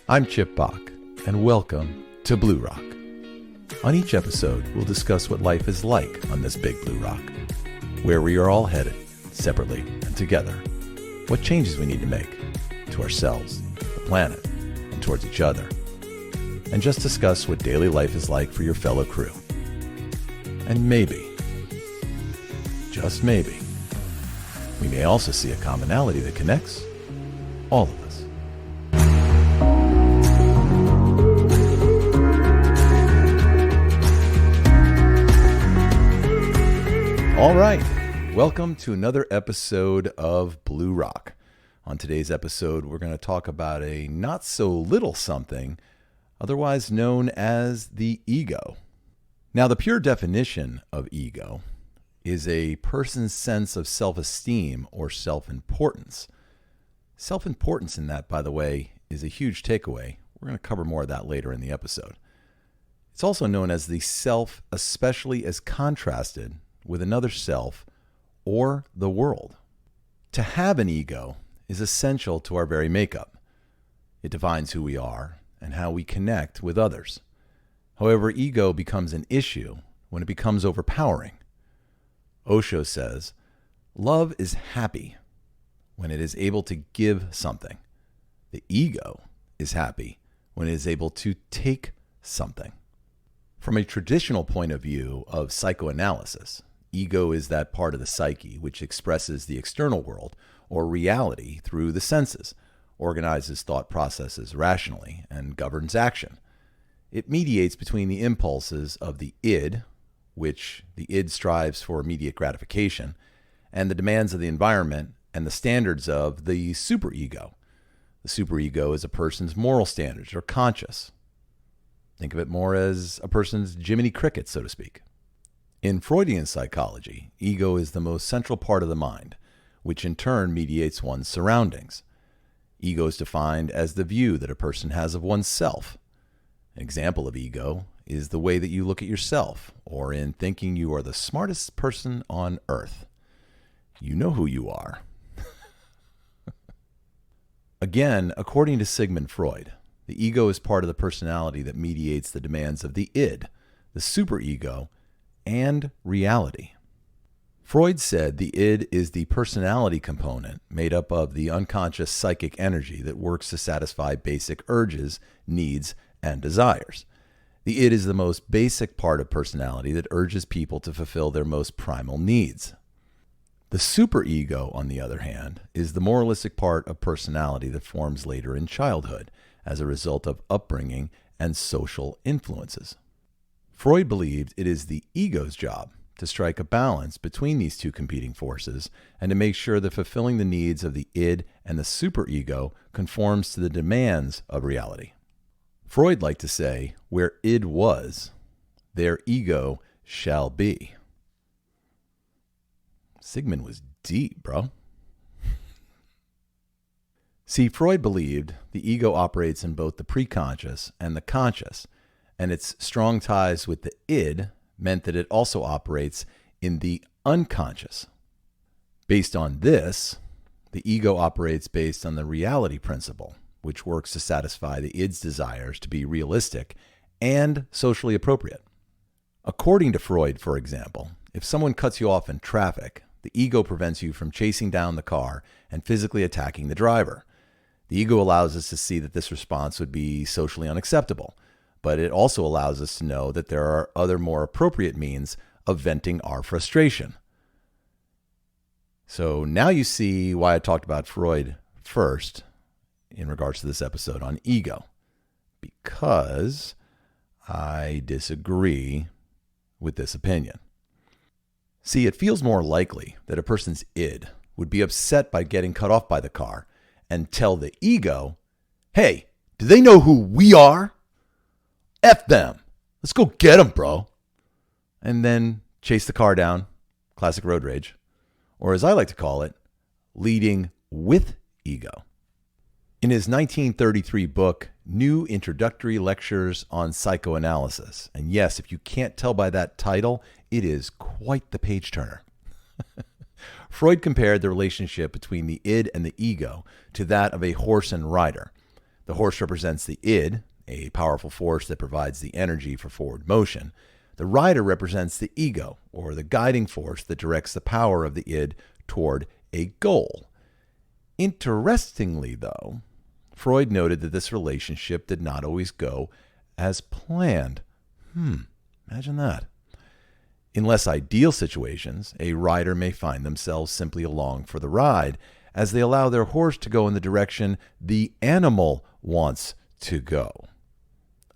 I'm Chip Bach, and welcome to BluRock. On each episode, we'll discuss what life is like on this Big BluRock, where we are all headed, separately and together, what changes we need to make to ourselves, the planet, and towards each other, and just discuss what daily life is like for your fellow crew. And maybe, just maybe, we may also see a commonality that connects all of us. All right, welcome to another episode of BluRock. On today's episode, we're going to talk about a not so little something, otherwise known as the ego. Now, the pure definition of ego is a person's sense of self-esteem or self-importance. Self-importance in that, by the way, is a huge takeaway. We're going to cover more of that later in the episode. It's also known as the self, especially as contrasted with another self or the world. To have an ego is essential to our very makeup. It defines who we are and how we connect with others. However, ego becomes an issue when it becomes overpowering. Osho says, love is happy when it is able to give something. The ego is happy when it is able to take something. From a traditional point of view of psychoanalysis, ego is that part of the psyche which expresses the external world or reality through the senses, organizes thought processes rationally, and governs action. It mediates between the impulses of the id, which the id strives for immediate gratification, and the demands of the environment and the standards of the superego. The superego is a person's moral standards or conscious. Think of it more as a person's Jiminy Cricket, so to speak. In Freudian psychology, ego is the most central part of the mind, which in turn mediates one's surroundings. Ego is defined as the view that a person has of oneself. An example of ego is the way that you look at yourself, or in thinking you are the smartest person on earth. You know who you are. Again, according to Sigmund Freud, the ego is part of the personality that mediates the demands of the id, the superego, and reality. Freud said the id is the personality component made up of the unconscious psychic energy that works to satisfy basic urges, needs, and desires. The id is the most basic part of personality that urges people to fulfill their most primal needs. The superego, on the other hand, is the moralistic part of personality that forms later in childhood as a result of upbringing and social influences. Freud believed it is the ego's job to strike a balance between these two competing forces and to make sure that fulfilling the needs of the id and the superego conforms to the demands of reality. Freud liked to say, where id was, there ego shall be. Sigmund was deep, bro. See, Freud believed the ego operates in both the preconscious and the conscious, and its strong ties with the id meant that it also operates in the unconscious. Based on this, the ego operates based on the reality principle, which works to satisfy the id's desires to be realistic and socially appropriate. According to Freud, for example, if someone cuts you off in traffic, the ego prevents you from chasing down the car and physically attacking the driver. The ego allows us to see that this response would be socially unacceptable, but it also allows us to know that there are other more appropriate means of venting our frustration. So now you see why I talked about Freud first in regards to this episode on ego, because I disagree with this opinion. See, it feels more likely that a person's id would be upset by getting cut off by the car and tell the ego, hey, do they know who we are? F them. Let's go get them, bro. And then chase the car down. Classic road rage. Or as I like to call it, leading with ego. In his 1933 book, New Introductory Lectures on Psychoanalysis, and yes, if you can't tell by that title, it is quite the page turner. Freud compared the relationship between the id and the ego to that of a horse and rider. The horse represents the id, a powerful force that provides the energy for forward motion. The rider represents the ego, or the guiding force that directs the power of the id toward a goal. Interestingly, though, Freud noted that this relationship did not always go as planned. Imagine that. In less ideal situations, a rider may find themselves simply along for the ride as they allow their horse to go in the direction the animal wants to go.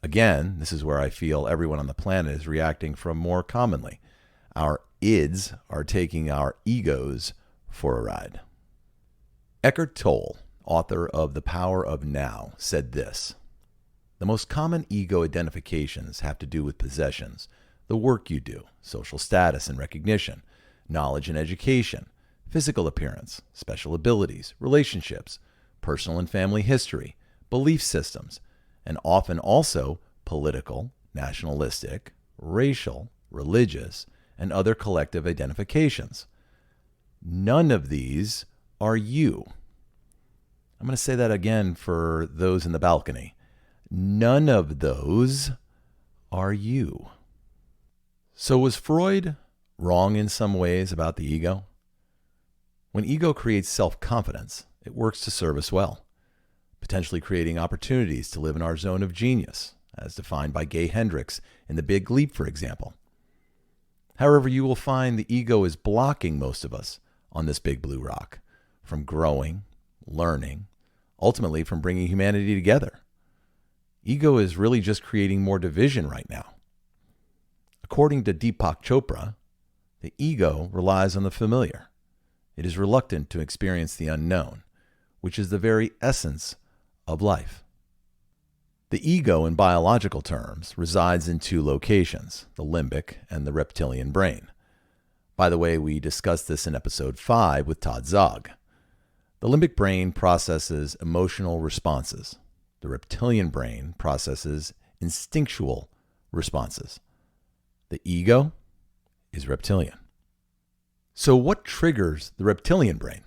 Again, this is where I feel everyone on the planet is reacting from more commonly. Our ids are taking our egos for a ride. Eckhart Tolle, author of The Power of Now, said this: "The most common ego identifications have to do with possessions, the work you do, social status and recognition, knowledge and education, physical appearance, special abilities, relationships, personal and family history, belief systems, and often also political, nationalistic, racial, religious, and other collective identifications. None of these are you." I'm going to say that again for those in the balcony. None of those are you. So was Freud wrong in some ways about the ego? When ego creates self-confidence, it works to serve us well, potentially creating opportunities to live in our zone of genius, as defined by Gay Hendricks in The Big Leap, for example. However, you will find the ego is blocking most of us on this big blue rock from growing, learning, ultimately from bringing humanity together. Ego is really just creating more division right now. According to Deepak Chopra, the ego relies on the familiar. It is reluctant to experience the unknown, which is the very essence of life. The ego, in biological terms, resides in two locations, the limbic and the reptilian brain. By the way, we discussed this in episode 5 with Todd Zog. The limbic brain processes emotional responses. The reptilian brain processes instinctual responses. The ego is reptilian. So what triggers the reptilian brain?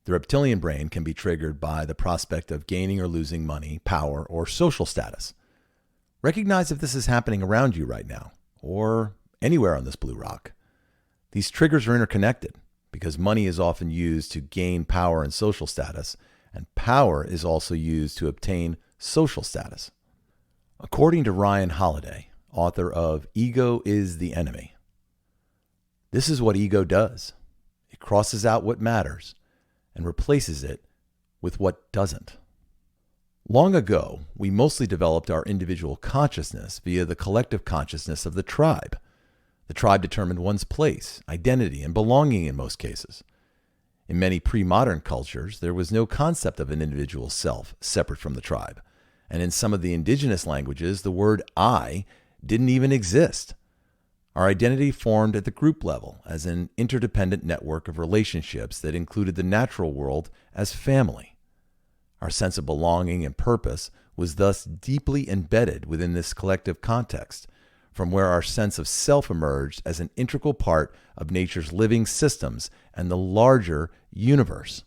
The reptilian brain can be triggered by the prospect of gaining or losing money, power, or social status. Recognize if this is happening around you right now, or anywhere on this blue rock. These triggers are interconnected because money is often used to gain power and social status, and power is also used to obtain social status. According to Ryan Holiday, author of Ego is the Enemy, this is what ego does. It crosses out what matters and replaces it with what doesn't. Long ago, we mostly developed our individual consciousness via the collective consciousness of the tribe. The tribe determined one's place, identity, and belonging in most cases. In many pre-modern cultures, there was no concept of an individual self separate from the tribe. And in some of the indigenous languages, the word I didn't even exist. Our identity formed at the group level as an interdependent network of relationships that included the natural world as family. Our sense of belonging and purpose was thus deeply embedded within this collective context, from where our sense of self emerged as an integral part of nature's living systems and the larger universe.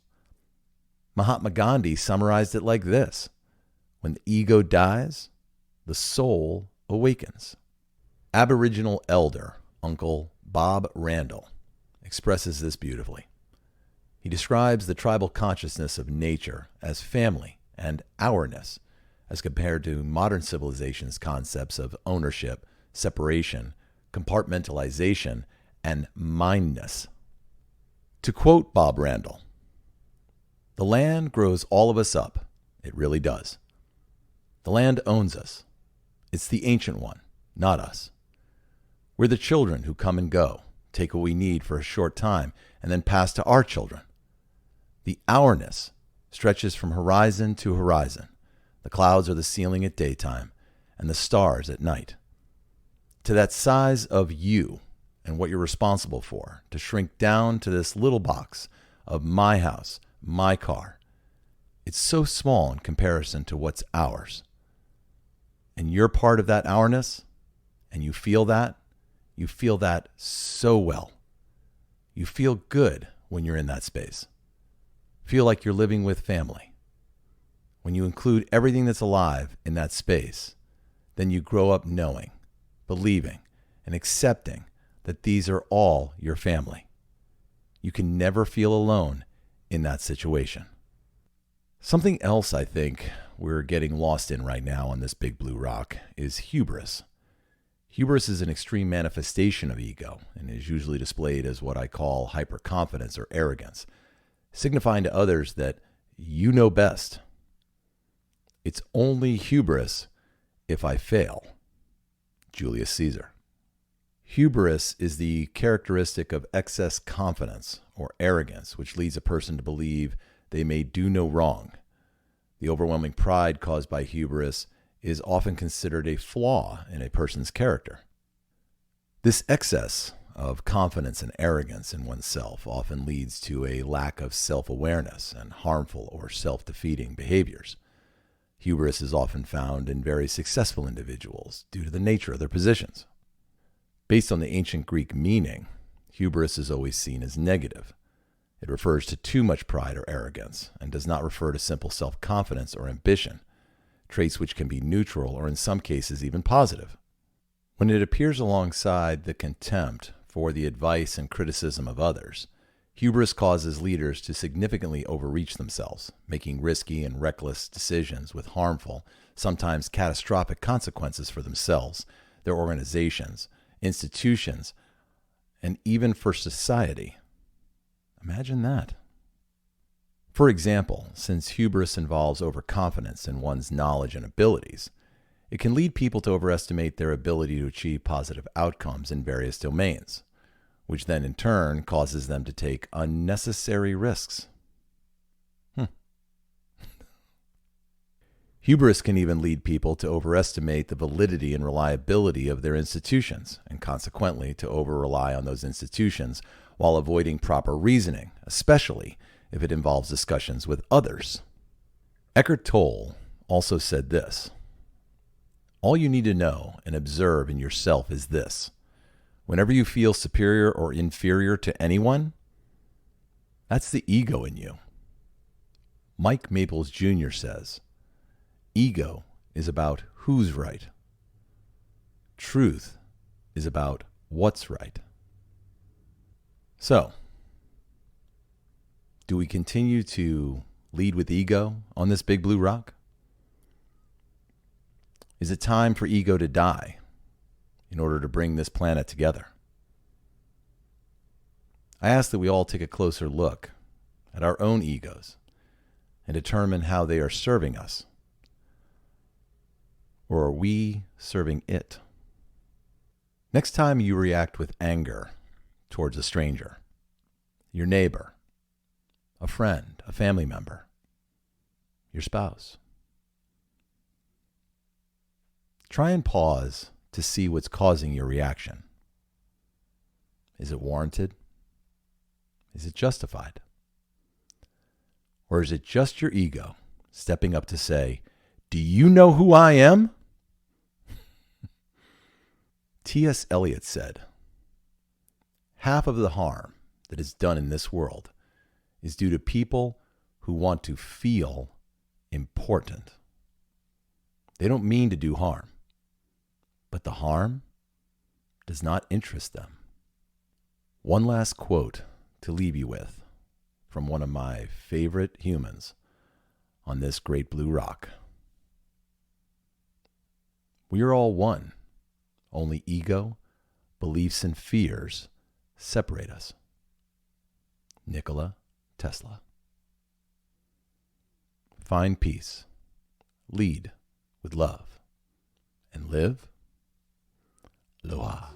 Mahatma Gandhi summarized it like this: when the ego dies, the soul awakens. Aboriginal elder Uncle Bob Randall expresses this beautifully. He describes the tribal consciousness of nature as family and ourness, as compared to modern civilization's concepts of ownership, separation, compartmentalization, and mindness. To quote Bob Randall, "The land grows all of us up. It really does. The land owns us. It's the ancient one, not us. We're the children who come and go, take what we need for a short time, and then pass to our children. The ourness stretches from horizon to horizon. The clouds are the ceiling at daytime, and the stars at night. To that size of you and what you're responsible for, to shrink down to this little box of my house, my car, it's so small in comparison to what's ours. And you're part of that ourness, and you feel that so well. You feel good when you're in that space. Feel like you're living with family. When you include everything that's alive in that space, then you grow up knowing, believing, and accepting that these are all your family. You can never feel alone in that situation. Something else I think we're getting lost in right now on this Big BluRock is hubris. Hubris is an extreme manifestation of ego and is usually displayed as what I call hyperconfidence or arrogance, signifying to others that you know best. It's only hubris if I fail. Julius Caesar. Hubris is the characteristic of excess confidence or arrogance, which leads a person to believe they may do no wrong. The overwhelming pride caused by hubris is often considered a flaw in a person's character. This excess of confidence and arrogance in oneself often leads to a lack of self-awareness and harmful or self-defeating behaviors. Hubris is often found in very successful individuals due to the nature of their positions. Based on the ancient Greek meaning, hubris is always seen as negative. It refers to too much pride or arrogance and does not refer to simple self-confidence or ambition, traits which can be neutral or in some cases even positive. When it appears alongside the contempt for the advice and criticism of others, hubris causes leaders to significantly overreach themselves, making risky and reckless decisions with harmful, sometimes catastrophic consequences for themselves, their organizations, institutions, and even for society. Imagine that. For example, since hubris involves overconfidence in one's knowledge and abilities, it can lead people to overestimate their ability to achieve positive outcomes in various domains, which then in turn causes them to take unnecessary risks. Hubris can even lead people to overestimate the validity and reliability of their institutions, and consequently to over-rely on those institutions while avoiding proper reasoning, especially if it involves discussions with others. Eckhart Tolle also said this: all you need to know and observe in yourself is this: whenever you feel superior or inferior to anyone, that's the ego in you. Mike Maples Jr. says, ego is about who's right. Truth is about what's right. So, do we continue to lead with ego on this Big BluRock? Is it time for ego to die in order to bring this planet together? I ask that we all take a closer look at our own egos and determine how they are serving us. Or are we serving it? Next time you react with anger towards a stranger, your neighbor, a friend, a family member, your spouse, try and pause to see what's causing your reaction. Is it warranted? Is it justified? Or is it just your ego stepping up to say, do you know who I am? T.S. Eliot said, half of the harm that is done in this world is due to people who want to feel important. They don't mean to do harm, but the harm does not interest them. One last quote to leave you with from one of my favorite humans on this great BluRock. We are all one. Only ego, beliefs, and fears separate us. Nikola Tesla. Find peace, lead with love, and live aloha.